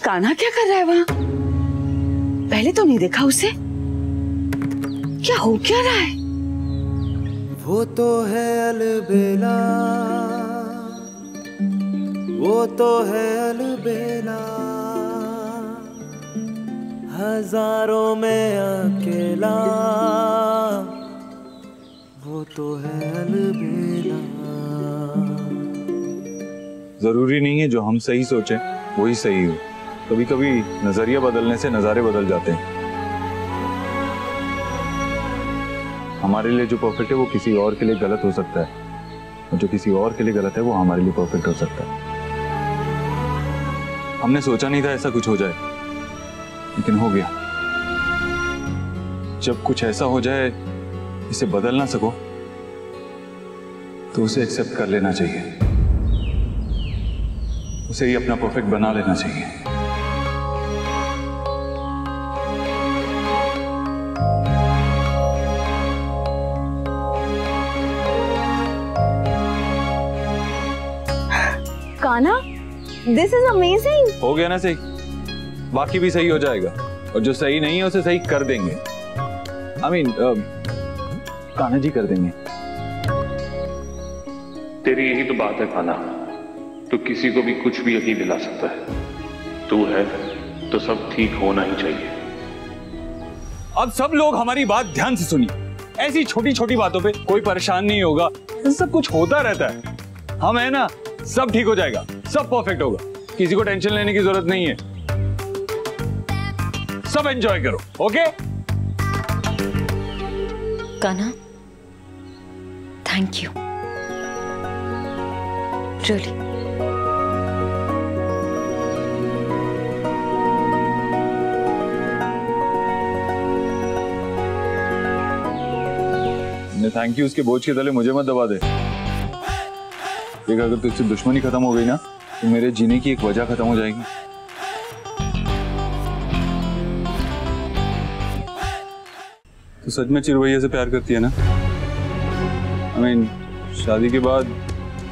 कान्हा क्या कर रहा है वहाँ? पहले तो नहीं देखा उसे। क्या हो क्या रहा है? वो तो है अलबेला, वो तो है अलबेला, हजारों में अकेला, वो तो है अलबेला। जरूरी नहीं है जो हम सही सोचें वही सही हो। कभी कभी नजरिया बदलने से नजारे बदल जाते हैं। हमारे लिए जो परफेक्ट है वो किसी और के लिए गलत हो सकता है, और जो किसी और के लिए गलत है वो हमारे लिए परफेक्ट हो सकता है। हमने सोचा नहीं था ऐसा कुछ हो जाए, लेकिन हो गया। जब कुछ ऐसा हो जाए इसे बदल ना सको तो उसे एक्सेप्ट कर लेना चाहिए, उसे ही अपना परफेक्ट बना लेना चाहिए। Kanha, this is amazing. हो गया ना सही, बाकी भी सही हो जाएगा, और जो सही नहीं है उसे सही कर देंगे। कान्हा जी कर देंगे। तेरी यही तो बात है कान्हा, तो किसी को भी कुछ भी यकीन दिला सकता है। तू है तो सब ठीक होना ही चाहिए। अब सब लोग हमारी बात ध्यान से सुनिए। ऐसी छोटी छोटी बातों पे कोई परेशान नहीं होगा, सब कुछ होता रहता है। हम है ना, सब ठीक हो जाएगा, सब परफेक्ट होगा, किसी को टेंशन लेने की जरूरत नहीं है। सब एंजॉय करो, okay? Kanha, thank you really. Thank you उसके बोझ के तले मुझे मत दबा दे। देख, अगर तुझसे दुश्मनी खत्म हो गई ना तो मेरे जीने की एक वजह खत्म हो जाएगी। तो सच में चिरू भैया से प्यार करती है ना? शादी के बाद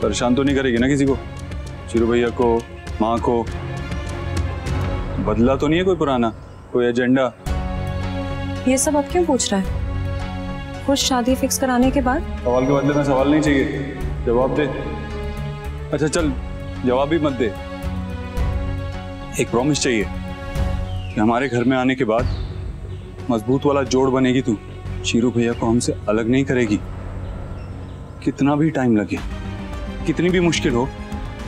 परेशान तो नहीं करेगी ना किसी को? चिरू भैया को, माँ को? बदला तो नहीं है कोई पुराना, कोई एजेंडा? ये सब अब क्यों पूछ रहा है? खुद शादी फिक्स कराने के बाद? सवाल के बदले में सवाल नहीं चाहिए, जवाब दे। अच्छा चल, जवाब भी मत दे, एक प्रॉमिस चाहिए कि हमारे घर में आने के बाद मजबूत वाला जोड़ बनेगी तू। चिरू भैया को हमसे अलग नहीं करेगी, कितना भी टाइम लगे, कितनी भी मुश्किल हो,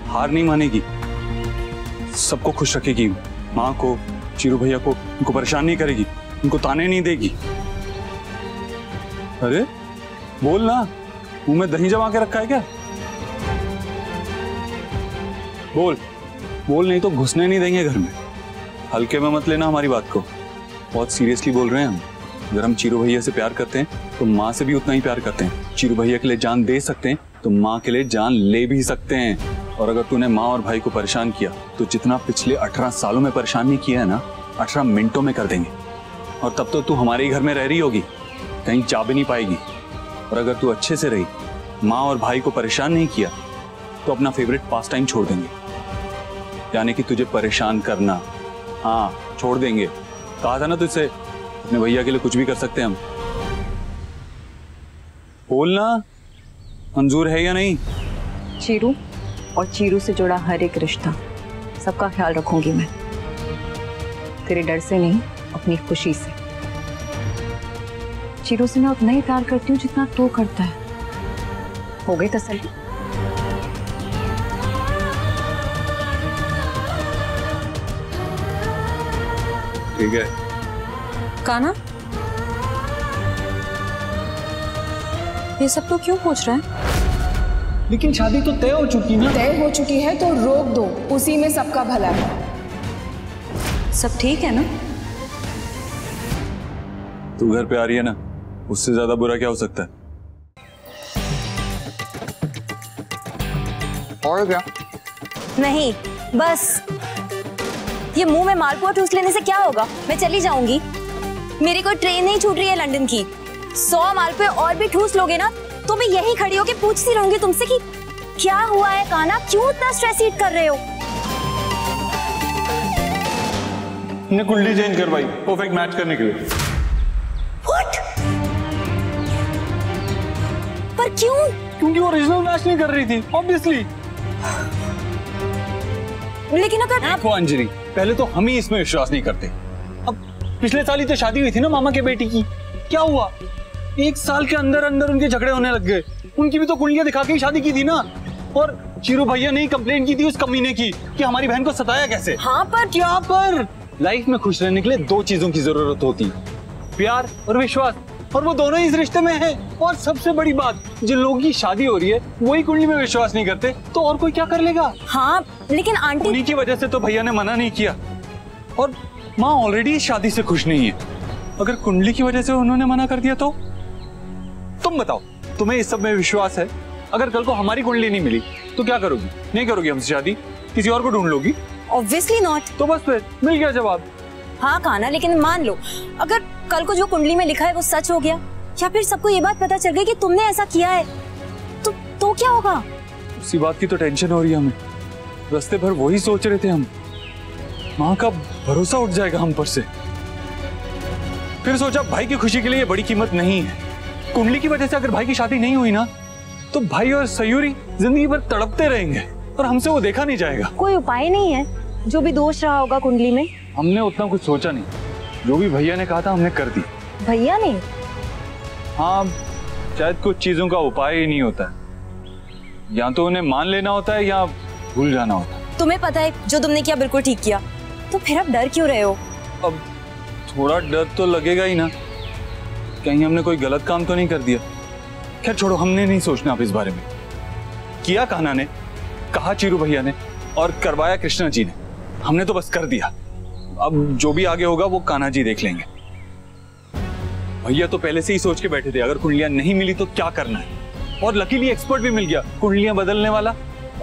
हार नहीं मानेगी, सबको खुश रखेगी। माँ को, चिरू भैया को, उनको परेशान नहीं करेगी, उनको ताने नहीं देगी। अरे बोल ना, मुंह में दही जमा के रखा है क्या? बोल बोल, नहीं तो घुसने नहीं देंगे घर में। हल्के में मत लेना हमारी बात को, बहुत सीरियसली बोल रहे हैं हम। अगर हम चिरू भैया से प्यार करते हैं तो माँ से भी उतना ही प्यार करते हैं। चिरू भैया के लिए जान दे सकते हैं तो माँ के लिए जान ले भी सकते हैं। और अगर तूने माँ और भाई को परेशान किया तो जितना पिछले 18 सालों में परेशान नहीं किया है ना, 18 मिनटों में कर देंगे। और तब तो तू हमारे ही घर में रह रही होगी, कहीं जा भी नहीं पाएगी। और अगर तू अच्छे से रही, माँ और भाई को परेशान नहीं किया, तो अपना फेवरेट पास टाइम छोड़ देंगे, यानी कि तुझे परेशान करना। हाँ, छोड़ देंगे। कहा था ना तुझसे, अपने भैया के लिए कुछ भी कर सकते हैं हम। बोलना, मंजूर है या नहीं? चिरू और चिरू से जुड़ा हर एक रिश्ता, सबका ख्याल रखूंगी मैं, तेरे डर से नहीं, अपनी खुशी से। चिरू से मैं उतना ही प्यार करती हूँ जितना तू करता है। हो गई तसल्ली? ठीक है। कान्हा, ये सब तो क्यों पूछ रहा है? लेकिन शादी तो तय हो चुकी ना। तय हो चुकी है तो रोक दो, उसी में सबका भला है। सब ठीक है ना? तू घर पे आ रही है ना, उससे ज्यादा बुरा क्या हो सकता है? और क्या? नहीं, बस ये मुंह में मालपुआ ठूस लेने से क्या होगा? मैं चली जाऊंगी, मेरी कोई ट्रेन नहीं छूट रही है लंदन की। 100 मालपुए और भी ठूस लोगे ना तो मैं यहीं खड़ी होकर पूछती रहूंगी तुमसे कि क्या हुआ है कान्हा, क्यों इतना स्ट्रेस ईट कर रहे हो? हमने कुंडली चेंज करवाई परफेक्ट मैच करने के लिए। What? पर क्यों? क्योंकि ओरिजिनल मैच नहीं कर रही थी ऑब्वियसली। लेकिन अगर देखो अंजलि, पहले तो हम ही इसमें विश्वास नहीं करते। अब पिछले साल ही तो शादी हुई थी ना मामा के बेटी की, क्या हुआ? 1 साल के अंदर अंदर उनके झगड़े होने लग गए। उनकी भी तो कुंडलियां दिखा के ही शादी की थी ना। और चीरू भैया ने ही कंप्लेंट की थी उस कमीने की कि हमारी बहन को सताया कैसे। हाँ पर क्या पर? लाइफ में खुश रहने के लिए 2 चीजों की जरूरत होती है, प्यार और विश्वास, और वो दोनों ही इस रिश्ते में है। और सबसे बड़ी बात, जिन लोगों की शादी हो रही है वही कुंडली में विश्वास नहीं करते तो और कोई क्या कर लेगा? हाँ लेकिन आंटी, उन्हीं की वजह से तो भैया ने मना नहीं किया। और माँ ऑलरेडी इस शादी से खुश नहीं है, अगर कुंडली की वजह से उन्होंने मना कर दिया तो? तुम बताओ, तुम्हें इस सब में विश्वास है? अगर कल को हमारी कुंडली नहीं मिली तो क्या करोगी? नहीं करोगी हमसे शादी? किसी और को ढूंढ लोगी? Obviously not. तो बस फिर मिल गया जवाब। हाँ कान्हा, लेकिन मान लो अगर कल को जो कुंडली में लिखा है वो सच हो गया, या फिर सबको ये बात पता चल गई कि तुमने ऐसा किया है, तो क्या होगा? उसी बात की तो टेंशन हो रही है हमें। रास्ते भर वही सोच रहे थे हम। माँ का भरोसा उठ जाएगा हम पर से। फिर सोचा भाई की खुशी के लिए ये बड़ी कीमत नहीं है। कुंडली की वजह से अगर भाई की शादी नहीं हुई ना तो भाई और सयूरी जिंदगी भर तड़पते रहेंगे और हमसे वो देखा नहीं जाएगा। कोई उपाय नहीं है? जो भी दोष रहा होगा कुंडली में। हमने उतना कुछ सोचा नहीं, जो भी भैया ने कहा था हमने कर दी। भैया ने? हाँ, शायद कुछ चीजों का उपाय ही नहीं होता है, या तो उन्हें मान लेना होता है या भूल जाना होता है। तुम्हें पता है जो तुमने किया बिल्कुल ठीक किया, तो फिर अब डर क्यों रहे हो? अब थोड़ा डर तो लगेगा ही ना, कहीं हमने कोई गलत काम तो नहीं कर दिया। खैर छोड़ो, हमने नहीं सोचना अब इस बारे में। किया कान्हा ने, कहा चीरू भैया ने, और करवाया कृष्णा जी ने। हमने तो बस कर दिया। अब जो भी आगे होगा वो कान्हा जी देख लेंगे। भैया तो पहले से ही सोच के बैठे थे अगर कुंडलियां नहीं मिली तो क्या करना है, और लकीली एक्सपर्ट भी मिल गया कुंडलियां बदलने वाला,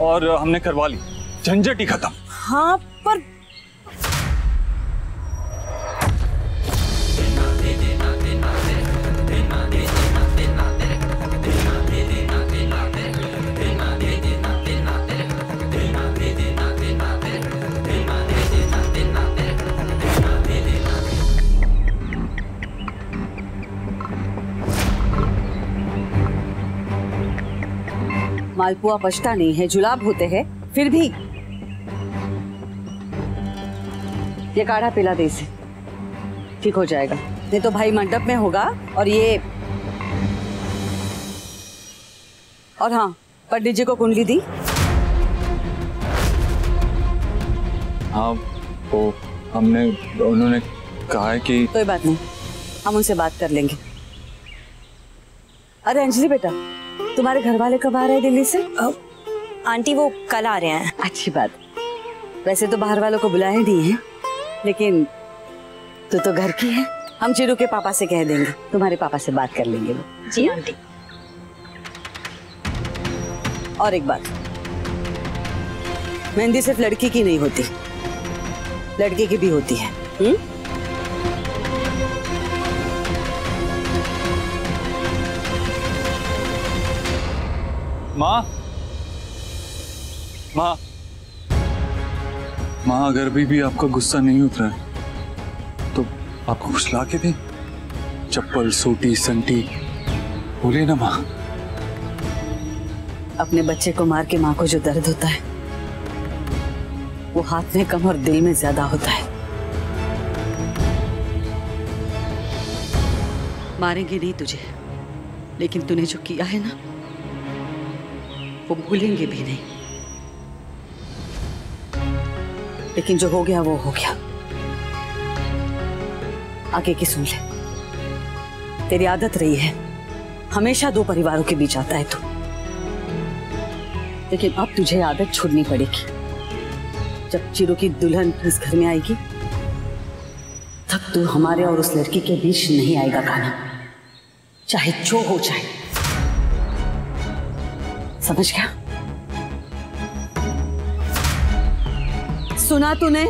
और हमने करवा ली, झंझट ही खत्म। हाँ पर मालपुआ पछता नहीं है, जुलाब होते हैं, फिर भी ये काढ़ा पिला दे इसे, ठीक हो जाएगा। नहीं तो भाई मंडप में होगा और ये। और हाँ, पंडित जी को कुंडली दी? हाँ, वो हमने, उन्होंने कहा है कि कोई बात नहीं, हम उनसे बात कर लेंगे। अरे अंजलि बेटा, तुम्हारे घर वाले कब आ रहे हैं दिल्ली से? आंटी वो कल आ रहे हैं। अच्छी बात। वैसे तो बाहर वालों को बुलाए नहीं है, लेकिन तू तो घर की है। हम चीरू के पापा से कह देंगे, तुम्हारे पापा से बात कर लेंगे वो। जी आंटी। और एक बात, मेहंदी सिर्फ लड़की की नहीं होती, लड़के की भी होती है। माँ, माँ, माँ, अगर भी आपका गुस्सा नहीं उतरा है तो आपको कुछ ला के दे, चप्पल, सोटी, संटी, बोले ना माँ। अपने बच्चे को मार के माँ को जो दर्द होता है वो हाथ में कम और दिल में ज्यादा होता है। मारेंगे नहीं तुझे, लेकिन तूने जो किया है ना वो भूलेंगे भी नहीं। लेकिन जो हो गया वो हो गया। आगे की सुन ले, तेरी आदत रही है हमेशा 2 परिवारों के बीच आता है तू, लेकिन अब तुझे आदत छोड़नी पड़ेगी। जब चीरू की दुल्हन इस घर में आएगी तब तू हमारे और उस लड़की के बीच नहीं आएगा कान्हा, चाहे जो हो जाए। समझ गया? सुना तूने?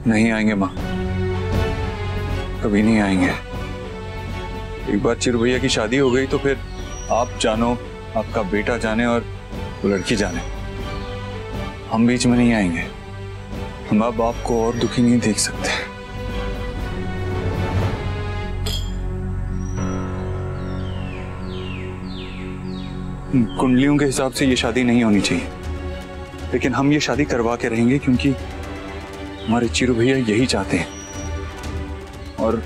नहीं आएंगे माँ, कभी नहीं आएंगे। एक बार चिरू भैया की शादी हो गई तो फिर आप जानो, आपका बेटा जाने और वो लड़की जाने, हम बीच में नहीं आएंगे। हम अब आपको और दुखी नहीं देख सकते। कुंडलियों के हिसाब से ये शादी नहीं होनी चाहिए, लेकिन हम ये शादी करवा के रहेंगे क्योंकि हमारे चिरू भैया यही चाहते हैं और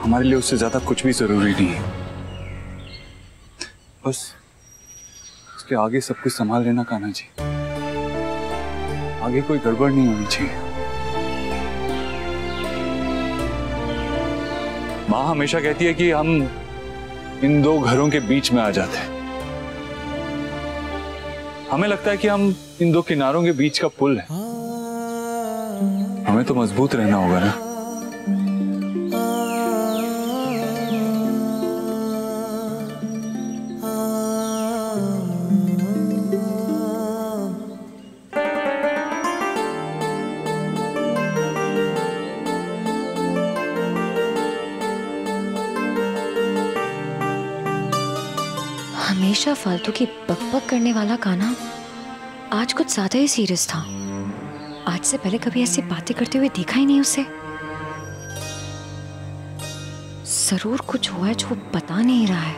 हमारे लिए उससे ज्यादा कुछ भी जरूरी नहीं है। बस उसके आगे सब कुछ संभाल लेना कान्हा जी, आगे कोई गड़बड़ नहीं होनी चाहिए। माँ हमेशा कहती है कि हम इन दो घरों के बीच में आ जाते हैं। हमें लगता है कि हम इन दो किनारों के बीच का पुल है। हमें तो मजबूत रहना होगा ना। हमेशा फालतू की बकबक करने वाला कान्हा आज कुछ ज्यादा ही सीरियस था। आज से पहले कभी ऐसी बातें करते हुए देखा ही नहीं उसे। जरूर कुछ हुआ है जो वो बता नहीं रहा है।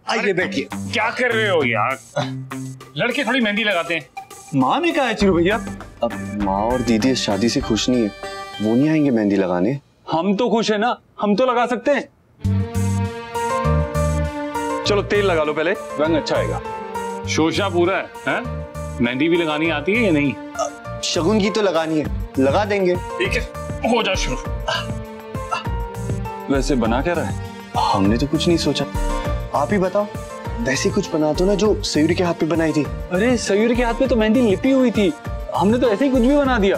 आइए बैठिए। क्या कर रहे हो यार? लड़के थोड़ी मेहंदी लगाते हैं। माँ ने कहा है चिरू भैया। अब माँ और दीदी इस शादी से खुश नहीं है, वो नहीं आएंगे मेहंदी लगाने। हम तो खुश है ना, हम तो लगा सकते हैं। चलो तेल लगा लो पहले, रंग अच्छा आएगा। शोशा पूरा है? मेहंदी भी लगानी आती है या नहीं? शगुन की तो लगानी है, लगा देंगे। ठीक है, हो जा शुरू। वैसे बना क्या रहा है? हमने तो कुछ नहीं सोचा, आप ही बताओ। वैसे कुछ बना दो ना जो सयूरी के हाथ पे बनाई थी। अरे सयूरी के हाथ पे तो मेहंदी लिपी हुई थी, हमने तो ऐसे ही कुछ भी बना दिया।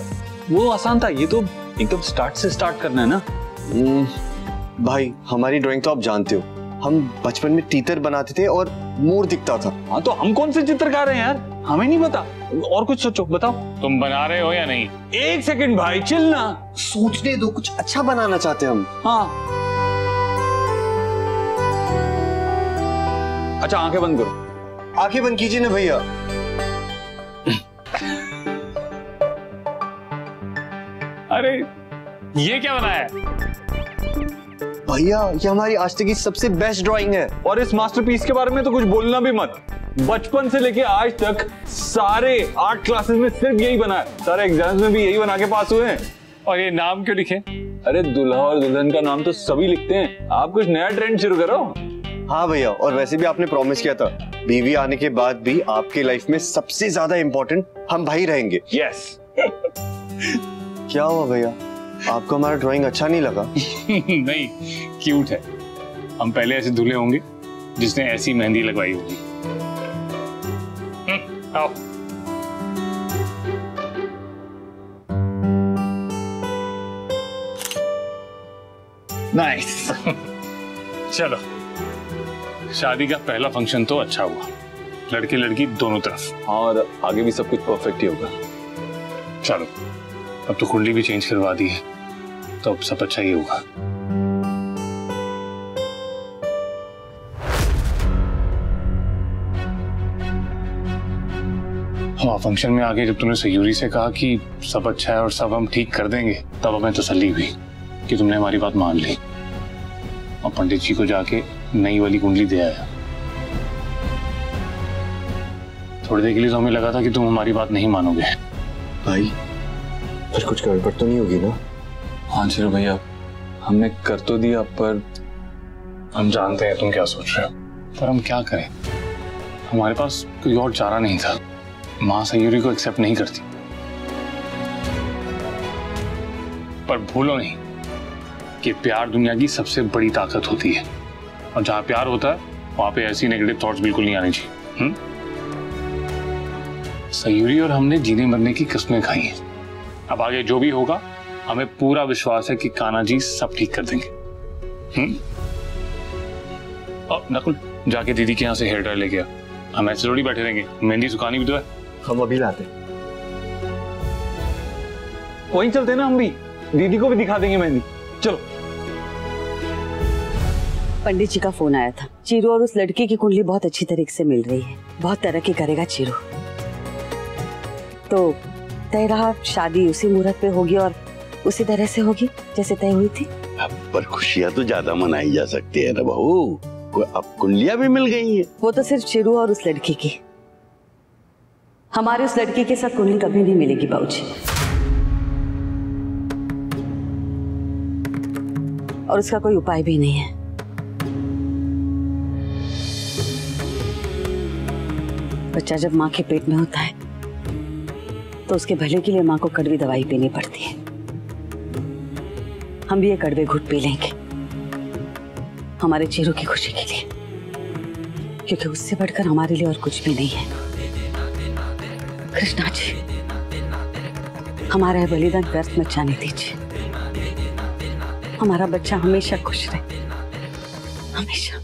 वो आसान था, ये तो एकदम स्टार्ट से स्टार्ट करना है ना। भाई हमारी ड्राइंग तो आप जानते हो, हम बचपन में तीतर बनाते थे और मोर दिखता था। हाँ तो हम कौन से चित्रकार हैं यार, हमें नहीं पता। और कुछ सोचो, बताओ। तुम बना रहे हो या नहीं? एक सेकंड भाई, चिल ना, सोचने दो, कुछ अच्छा बनाना चाहते हम। हाँ अच्छा, आंखें बंद करो। आंखें बंद कीजिए ना भैया। अरे ये क्या बनाया है? भैया ये हमारी आज तक की सबसे बेस्ट ड्राइंग है। और इस मास्टरपीस के बारे में तो कुछ बोलना भी मत। बचपन से लेके आज तक सारे आर्ट क्लासेस में सिर्फ यही बना है, सारे एग्जाम्स में भी यही बना के पास हुए हैं। और ये नाम क्यों लिखे? अरे दुल्हा और दुल्हन का नाम तो सभी लिखते हैं, आप कुछ नया ट्रेंड शुरू करो। हाँ भैया, और वैसे भी आपने प्रॉमिस किया था बीवी आने के बाद भी आपके लाइफ में सबसे ज्यादा इम्पोर्टेंट हम भाई रहेंगे। यस। क्या हुआ भैया, आपको हमारा ड्राइंग अच्छा नहीं लगा? नहीं, क्यूट है। हम पहले ऐसे दूल्हे होंगे जिसने ऐसी मेहंदी लगवाई होगी। आओ। नाइस। चलो, शादी का पहला फंक्शन तो अच्छा हुआ, लड़के लड़की दोनों तरफ। और आगे भी सब कुछ परफेक्ट ही होगा। चलो, अब तो कुंडली भी चेंज करवा दी है, तो अब सब अच्छा ही होगा। हाँ, फंक्शन में आके जब तुमने सयूरी से कहा कि सब अच्छा है और सब हम ठीक कर देंगे, तब हमें तसल्ली हुई कि तुमने हमारी बात मान ली। और पंडित जी को जाके नई वाली कुंडली दे आया। थोड़ी देर के लिए तो हमें लगा था कि तुम हमारी बात नहीं मानोगे। भाई फिर कुछ गड़बड़ तो नहीं होगी ना? हाँ चिरू भैया, हमने कर तो दिया, पर हम जानते हैं तुम क्या सोच रहे हो, पर हम क्या करें, हमारे पास कोई और चारा नहीं था। माँ सयूरी को एक्सेप्ट नहीं करती। पर भूलो नहीं कि प्यार दुनिया की सबसे बड़ी ताकत होती है, और जहां प्यार होता है वहां पे ऐसी नेगेटिव थॉट्स बिल्कुल नहीं आने चाहिए। सयूरी और हमने जीने मरने की कस्में खाई हैं। अब आगे जो भी होगा, हमें पूरा विश्वास है कि कान्हा जी सब ठीक कर देंगे। और नकुल, जाके दीदी के यहाँ से हेयर ड्रायर लेके आ। हम ऐसे थोड़ी बैठे रहेंगे, मेहंदी सुखानी भी तो है। हम अभी लाते। वहीं चलते ना हम भी, दीदी को भी दिखा देंगे मेहंदी। चलो। पंडित जी का फोन आया था। चीरू और उस लड़की की कुंडली बहुत अच्छी तरीके से मिल रही है, बहुत तरक्की करेगा चीरू। तो तय रहा शादी उसी मुहूर्त पे होगी और उसी तरह से होगी जैसे तय हुई थी। पर खुशियां तो ज्यादा मनाई जा सकती है ना बहू, अब कुंडलियां भी मिल गई हैं। वो तो सिर्फ चीरू और उस लड़की की, हमारे उस लड़की के साथ कुंडली कभी नहीं मिलेगी बाबूजी। और उसका कोई उपाय भी नहीं है। बच्चा जब माँ के पेट में होता है तो उसके भले के लिए माँ को कड़वी दवाई पीनी पड़ती है। हम भी ये कड़वे घुट पी लेंगे हमारे चीरू की खुशी के लिए, क्योंकि उससे बढ़कर हमारे लिए और कुछ भी नहीं है। कृष्णा जी, हमारा बलिदान व्यर्थ मत जाने दीजिए। हमारा बच्चा हमेशा खुश रहे, हमेशा।